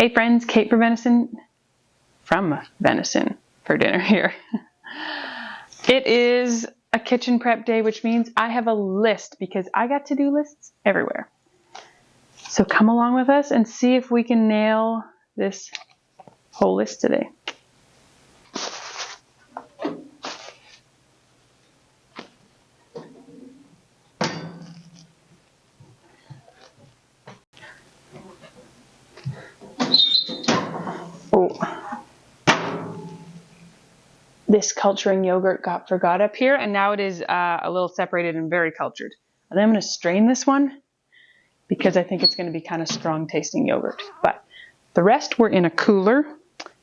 Hey friends, Kate from Venison for dinner here. It is a kitchen prep day, which means I have a list because I got to-do lists everywhere. So come along with us and see if we can nail this whole list today. This culturing yogurt got forgot up here, and now it is a little separated and very cultured. And then I'm going to strain this one because I think it's going to be kind of strong tasting yogurt. But the rest were in a cooler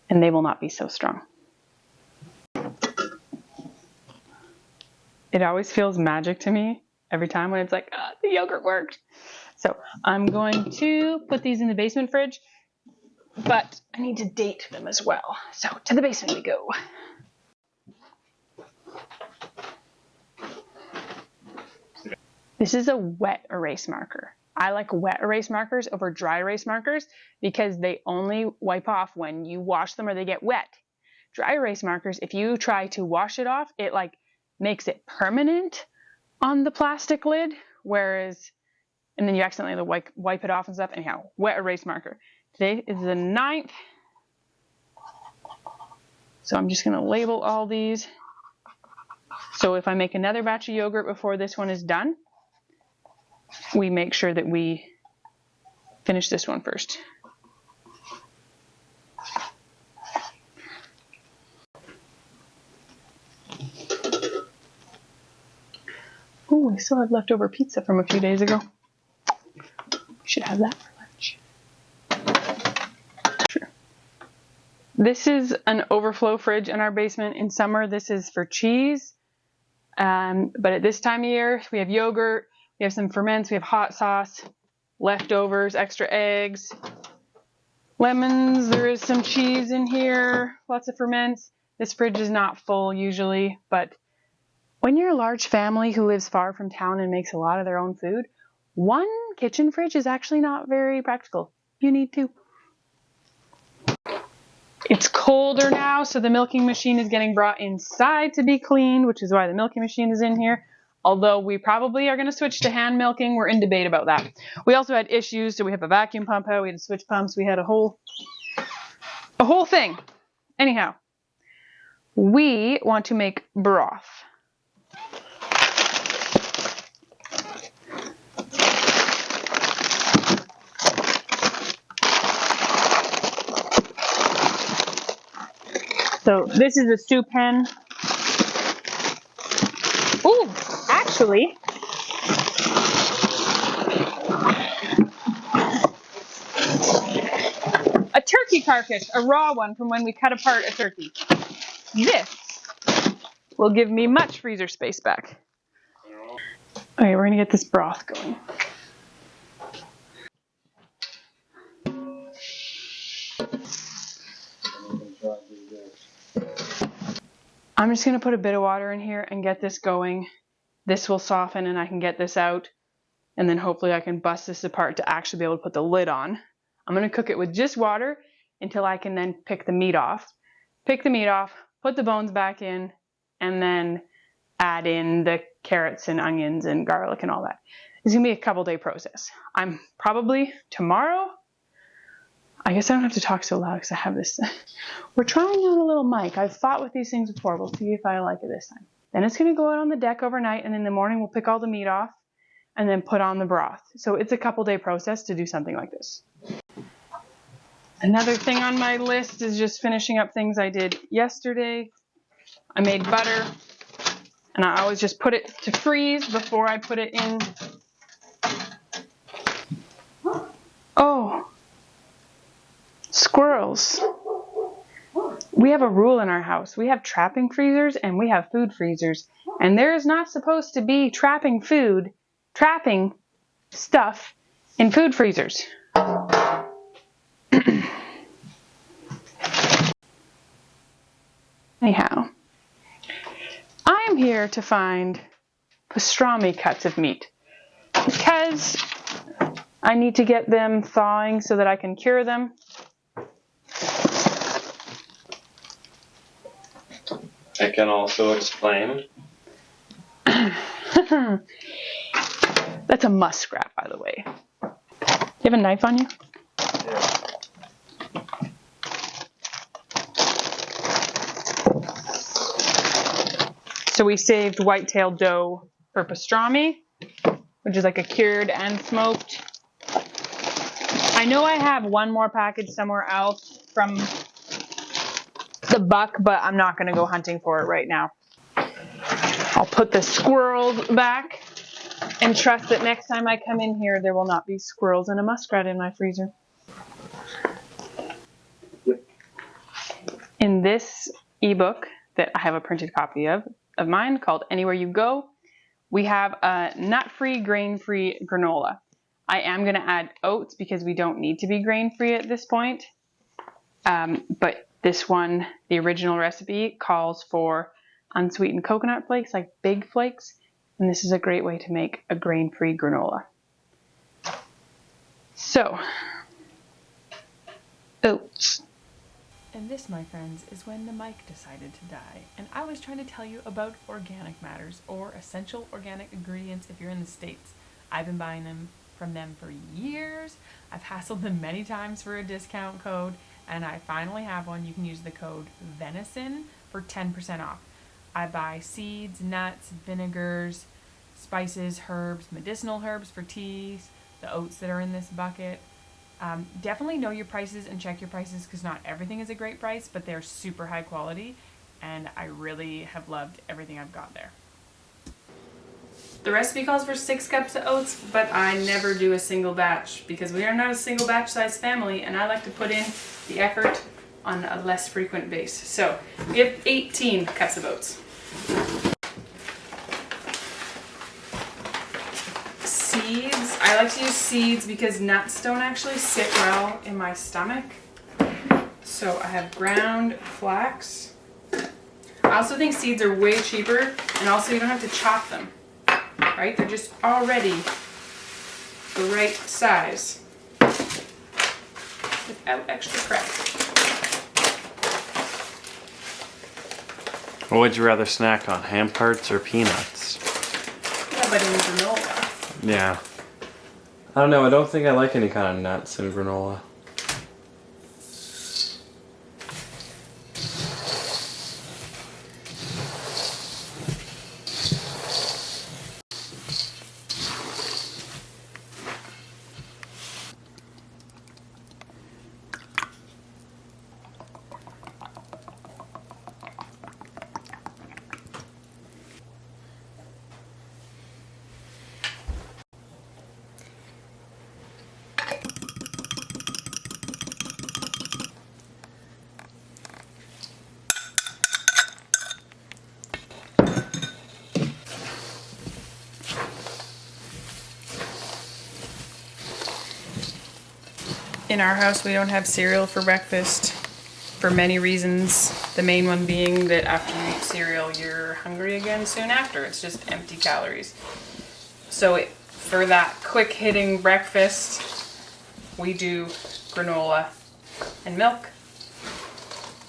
and they will not be so strong. It always feels magic to me every time when it's like, oh, the yogurt worked. So I'm going to put these in the basement fridge, but I need to date them as well. So to the basement we go. This is a wet erase marker. I like wet erase markers over dry erase markers because they only wipe off when you wash them or they get wet. Dry erase markers, if you try to wash it off, it like makes it permanent on the plastic lid, whereas, and then you accidentally wipe it off and stuff. Anyhow, wet erase marker. Today is the 9th. So I'm just gonna label all these. So if I make another batch of yogurt before this one is done, we make sure that we finish this one first. Oh, I still have leftover pizza from a few days ago. Should have that for lunch. Sure. This is an overflow fridge in our basement. In summer, this is for cheese. But at this time of year, we have yogurt. We have some ferments, we have hot sauce, leftovers, extra eggs, lemons, there is some cheese in here, lots of ferments. This fridge is not full usually, but when you're a large family who lives far from town and makes a lot of their own food, one kitchen fridge is actually not very practical. You need two. It's colder now, so the milking machine is getting brought inside to be cleaned, which is why the milking machine is in here. Although we probably are going to switch to hand milking. We're in debate about that. We also had issues. So we have a vacuum pump out. We had to switch pumps. We had a whole thing. Anyhow, we want to make broth. So this is a stew pan. Ooh, actually, a turkey carcass, a raw one from when we cut apart a turkey. This will give me much freezer space back. Okay, we're gonna get this broth going. I'm just going to put a bit of water in here and get this going. This will soften and I can get this out. And then hopefully I can bust this apart to actually be able to put the lid on. I'm going to cook it with just water until I can then pick the meat off. Pick the meat off, put the bones back in, and then add in the carrots and onions and garlic and all that. It's going to be a couple-day process. I'm probably tomorrow. I guess I don't have to talk so loud because I have this. We're trying out a little mic. I've fought with these things before. We'll see if I like it this time. Then it's going to go out on the deck overnight, and in the morning we'll pick all the meat off and then put on the broth. So it's a couple-day process to do something like this. Another thing on my list is just finishing up things I did yesterday. I made butter, and I always just put it to freeze before I put it in. Oh. Squirrels. We have a rule in our house. We have trapping freezers and we have food freezers. And there is not supposed to be trapping stuff in food freezers. Anyhow, I am here to find pastrami cuts of meat because I need to get them thawing so that I can cure them. I can also explain. That's a muskrat, by the way. Do you have a knife on you? Yeah. So we saved white-tailed doe for pastrami, which is like a cured and smoked. I know I have one more package somewhere else from the buck, but I'm not going to go hunting for it right now. I'll put the squirrels back and trust that next time I come in here, there will not be squirrels and a muskrat in my freezer. In this ebook that I have a printed copy of mine called Anywhere You Go, we have a nut-free, grain-free granola. I am going to add oats because we don't need to be grain-free at this point. But this one, the original recipe, calls for unsweetened coconut flakes, like big flakes. And this is a great way to make a grain-free granola. So, oats. And this, my friends, is when the mic decided to die. And I was trying to tell you about organic matters, or essential organic ingredients if you're in the States. I've been buying them from them for years. I've hassled them many times for a discount code, and I finally have one. You can use the code Venison for 10% off. I buy seeds, nuts, vinegars, spices, herbs, medicinal herbs for teas, the oats that are in this bucket. Definitely know your prices and check your prices, because not everything is a great price, but they're super high quality, and I really have loved everything I've got there. The recipe calls for 6 cups of oats, but I never do a single batch because we are not a single batch size family, and I like to put in the effort on a less frequent base. So we have 18 cups of oats. Seeds. I like to use seeds because nuts don't actually sit well in my stomach. So I have ground flax. I also think seeds are way cheaper, and also you don't have to chop them, right? They're just already the right size without extra prep. What would you rather snack on, ham parts or peanuts? Yeah, but in granola. Yeah. I don't know, I don't think I like any kind of nuts in granola. In our house, we don't have cereal for breakfast for many reasons. The main one being that after you eat cereal, you're hungry again soon after. It's just empty calories. So for that quick hitting breakfast, we do granola and milk.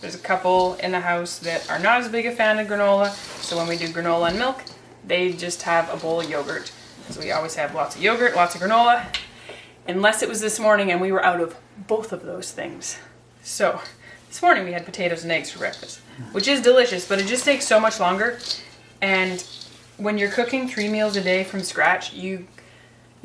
There's a couple in the house that are not as big a fan of granola, so when we do granola and milk, they just have a bowl of yogurt. So we always have lots of yogurt, lots of granola, unless it was this morning and we were out of both of those things. So this morning we had potatoes and eggs for breakfast, which is delicious, but it just takes so much longer. And when you're cooking 3 meals a day from scratch, you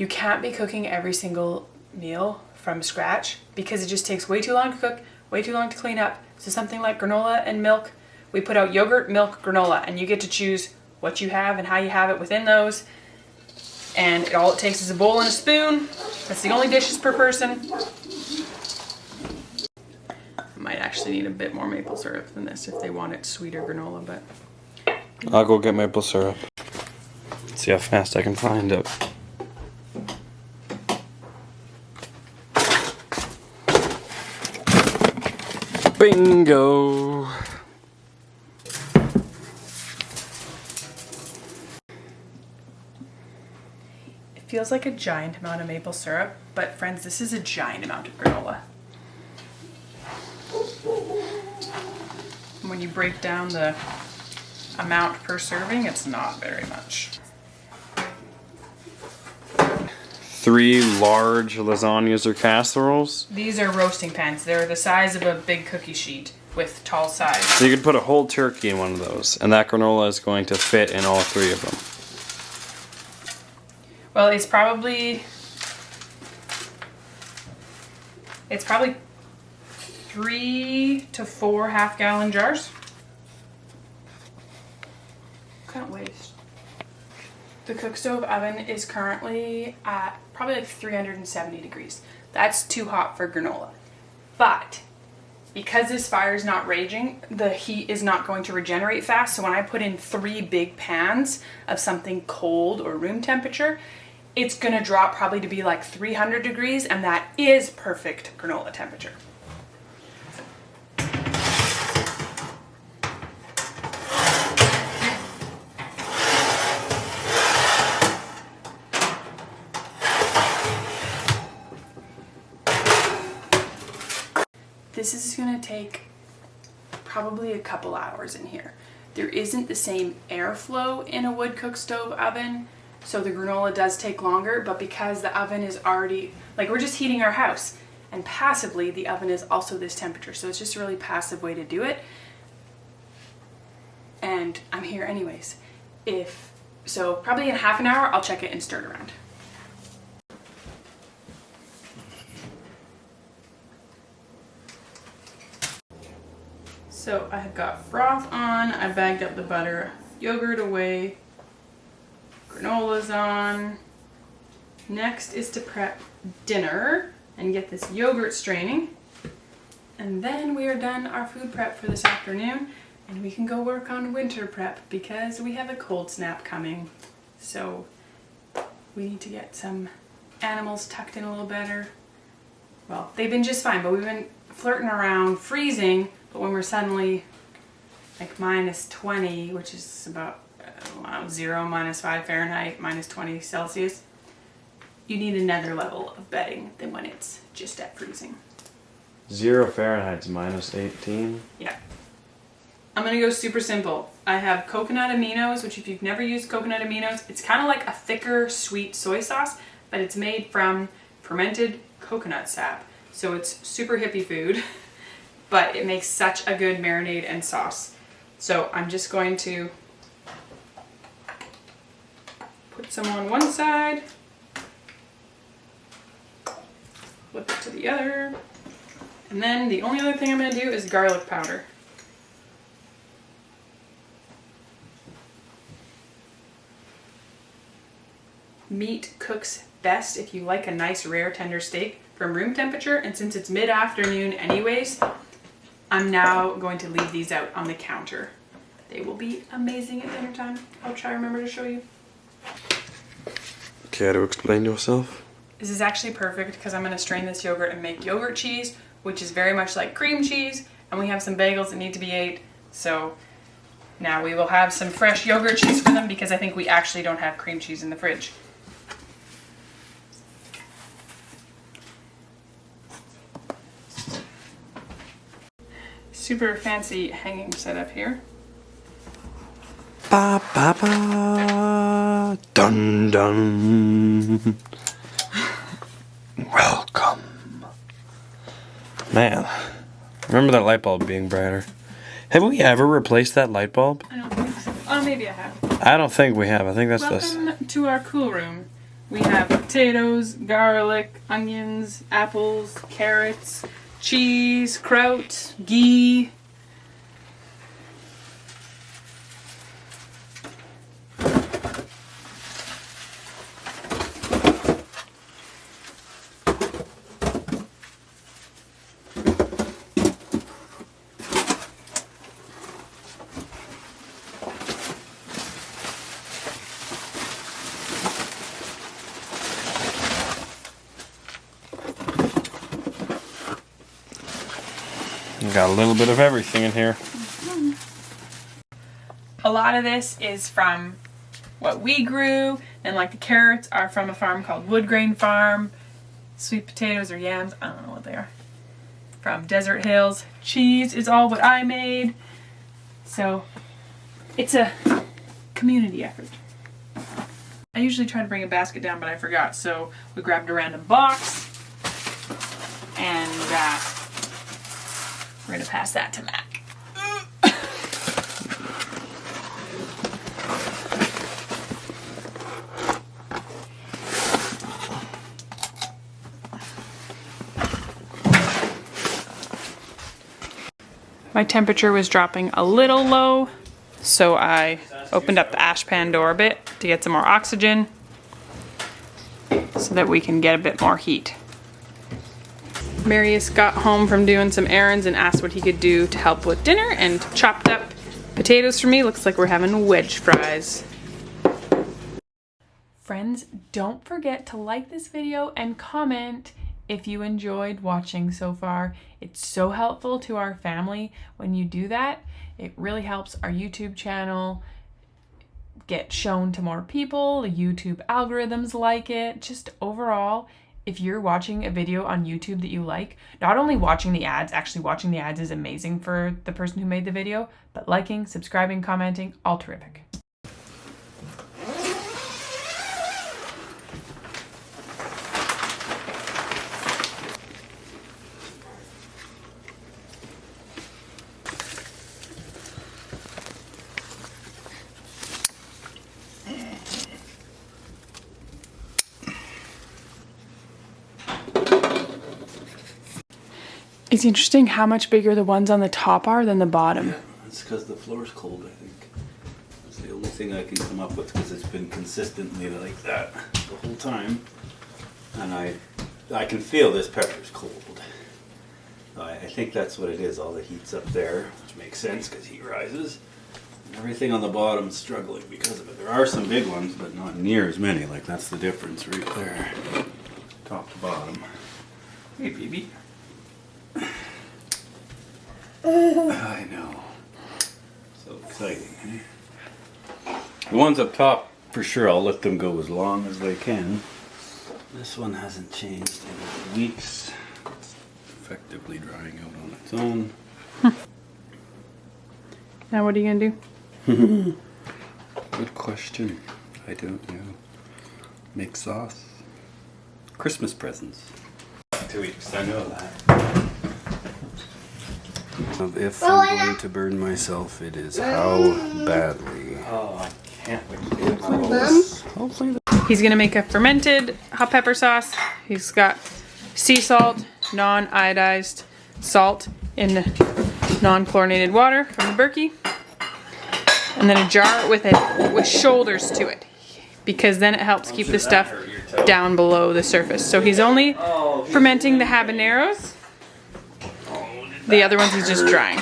can't be cooking every single meal from scratch because it just takes way too long to cook, way too long to clean up. So something like granola and milk, we put out yogurt, milk, granola, and you get to choose what you have and how you have it within those. And all it takes is a bowl and a spoon. That's the only dishes per person. I might actually need a bit more maple syrup than this if they want it sweeter granola, but I'll go get maple syrup. See how fast I can find it. Bingo! feels like a giant amount of maple syrup, but friends, this is a giant amount of granola. And when you break down the amount per serving, it's not very much. 3 large lasagnas or casseroles. These are roasting pans. They're the size of a big cookie sheet with tall sides. So you could put a whole turkey in one of those, and that granola is going to fit in all 3 of them. Well, it's probably 3 to 4 half-gallon jars. Can't waste. The cook stove oven is currently at probably like 370 degrees. That's too hot for granola. But because this fire is not raging, the heat is not going to regenerate fast. So when I put in 3 big pans of something cold or room temperature, it's gonna drop probably to be like 300 degrees, and that is perfect granola temperature. This is gonna take probably a couple hours in here. There isn't the same airflow in a wood cook stove oven, so the granola does take longer, but because the oven is already, like, we're just heating our house, and passively the oven is also this temperature, so it's just a really passive way to do it. And I'm here anyways. So probably in half an hour I'll check it and stir it around. So I have got broth on, I bagged up the butter, yogurt away, granola's on. Next is to prep dinner and get this yogurt straining. And then we are done our food prep for this afternoon, and we can go work on winter prep because we have a cold snap coming. So we need to get some animals tucked in a little better. Well, they've been just fine, but we've been flirting around freezing. But when we're suddenly like -20, which is about 0, -5 Fahrenheit, -20 Celsius, you need another level of bedding than when it's just at freezing. 0 Fahrenheit's -18. Yeah. I'm gonna go super simple. I have coconut aminos, which if you've never used coconut aminos, it's kind of like a thicker sweet soy sauce, but it's made from fermented coconut sap. So it's super hippie food. But it makes such a good marinade and sauce. So I'm just going to put some on one side, flip it to the other, and then the only other thing I'm going to do is garlic powder. Meat cooks best if you like a nice rare tender steak from room temperature, and since it's mid-afternoon anyways, I'm now going to leave these out on the counter. They will be amazing at dinner time. I'll try to remember to show you. Care to explain yourself? This is actually perfect because I'm going to strain this yogurt and make yogurt cheese, which is very much like cream cheese, and we have some bagels that need to be ate. So now we will have some fresh yogurt cheese for them because I think we actually don't have cream cheese in the fridge. Super fancy hanging setup here. Ba ba ba, dun dun. Welcome. Man, remember that light bulb being brighter. Have we ever replaced that light bulb? I don't think so. Oh, maybe I have. I don't think we have. I think that's this. Welcome to our cool room. We have potatoes, garlic, onions, apples, carrots, cheese, kraut, ghee. Got a little bit of everything in here. A lot of this is from what we grew, and like the carrots are from a farm called Wood Grain Farm. Sweet potatoes or yams, I don't know what they are, from Desert Hills. Cheese is all what I made. So It's a community effort. I usually try to bring a basket down, but I forgot, so we grabbed a random box, and we're gonna pass that to Mac. My temperature was dropping a little low, so I opened up the ash pan door a bit to get some more oxygen so that we can get a bit more heat. Marius got home from doing some errands and asked what he could do to help with dinner and chopped up potatoes for me. Looks like we're having wedge fries. Friends, don't forget to like this video and comment if you enjoyed watching so far. It's so helpful to our family when you do that. It really helps our YouTube channel get shown to more people. The YouTube algorithms like it. Just overall, if you're watching a video on YouTube that you like, not only watching the ads, actually watching the ads is amazing for the person who made the video, but liking, subscribing, commenting, all terrific. It's interesting how much bigger the ones on the top are than the bottom. Yeah, it's because the floor's cold, I think. That's the only thing I can come up with, because it's been consistently like that the whole time. And I can feel this pepper's cold. I think that's what it is. All the heat's up there, which makes sense because heat rises. And everything on the bottom's struggling because of it. There are some big ones, but not near as many. Like, that's the difference right there. Top to bottom. Hey, baby. I know. So exciting, eh? The ones up top, for sure, I'll let them go as long as they can. This one hasn't changed in weeks. It's effectively drying out on its own. Now what are you gonna do? Good question. I don't know. Make sauce. Christmas presents. 2 weeks, I know that. If I'm going to burn myself, it is how badly. Oh, I can't wait to get my this. Hopefully. He's gonna make a fermented hot pepper sauce. He's got sea salt, non-iodized salt in non-chlorinated water from the Berkey, and then a jar with shoulders to it, because then it helps keep the stuff down below the surface. So he's only fermenting the habaneros. The other ones he's just drying.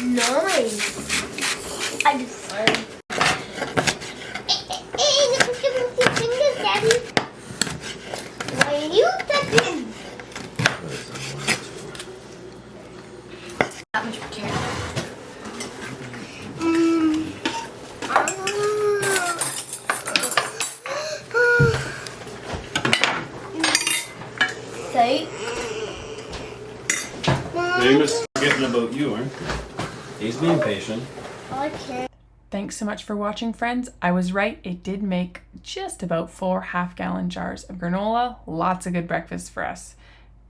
Nice. I just Hey, look at my fingers, Daddy. Why are you touching? That much potato. Amos forgetting about you, aren't you? He's being patient. Okay. Thanks so much for watching, friends. I was right. It did make just about 4 half-gallon jars of granola. Lots of good breakfast for us.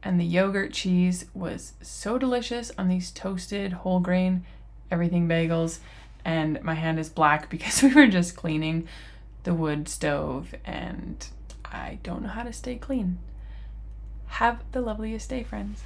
And the yogurt cheese was so delicious on these toasted whole grain everything bagels. And my hand is black because we were just cleaning the wood stove and I don't know how to stay clean. Have the loveliest day, friends.